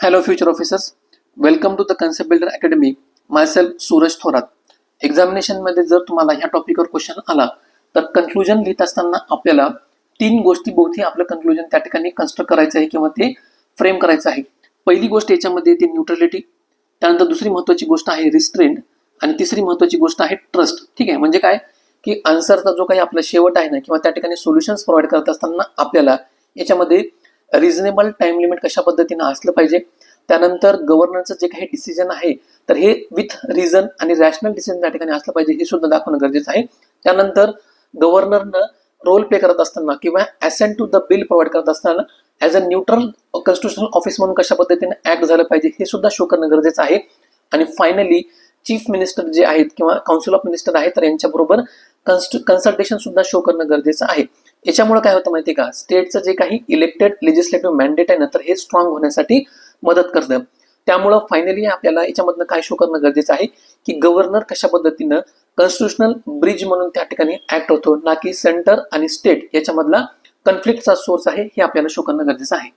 Hello future officers, welcome to the Concept Builder Academy. Myself Suraj Thorat. Examination मध्ये जर तुम्हाला ह्या टॉपिकवर क्वेश्चन आला तर कन्क्लुजन लिहित असताना आपल्याला तीन गोष्टी बहुती आपलं कन्क्लुजन त्या ठिकाणी कन्स्ट्रक्ट करायचं आहे किंवा ते फ्रेम करायचं आहे. पहिली गोष्ट याच्यामध्ये ती न्यूट्रलिटी, त्यानंतर दुसरी महत्त्वाची गोष्ट आहे रिस्ट्रेंट आणि तिसरी महत्त्वाची गोष्ट आहे ट्रस्ट. ठीक आहे, म्हणजे काय की आन्सरचा जो काही आपला शेवट आहे ना किंवा त्या ठिकाणी सोल्युशन्स प्रोव्हाइड करत असताना आपल्याला याच्यामध्ये रिझनेबल टाइम लिमिट कशा पद्धतीने असलं पाहिजे, त्यानंतर गव्हर्नरचं जे काही डिसिजन आहे तर हे विथ रिझन आणि रॅशनल डिसिजन त्या ठिकाणी असलं पाहिजे हे सुद्धा दाखवणं गरजेचं आहे. त्यानंतर गव्हर्नरनं रोल प्ले करत असताना किंवा assent to the bill provide करत असताना as a neutral constitutional office म्हणून कशा पद्धतीने ऍक्ट झालं पाहिजे हे सुद्धा शो करणं गरजेचं आहे. आणि फायनली चीफ मिनिस्टर जे आहेत किंवा काउन्सिल ऑफ मिनिस्टर आहेत तर यांच्याबरोबर कन्सल्टेशन सुद्धा शो करणं गरजेचं आहे. याच्यामुळे काय होतं माहिती का, स्टेटचं जे काही इलेक्टेड लेजिस्लेटिव्ह मॅन्डेट आहे ना तर हे स्ट्रॉंग होण्यासाठी मदत करतं. त्यामुळं फायनली आपल्याला याच्यामधनं काय शो करणं गरजेचं आहे की गव्हर्नर कशा पद्धतीनं कॉन्स्टिट्युशनल ब्रिज म्हणून त्या ठिकाणी ऍक्ट होतो, ना की सेंटर आणि स्टेट याच्यामधला कन्फ्लिक्टचा सोर्स आहे हे आपल्याला शो करणं गरजेचं आहे.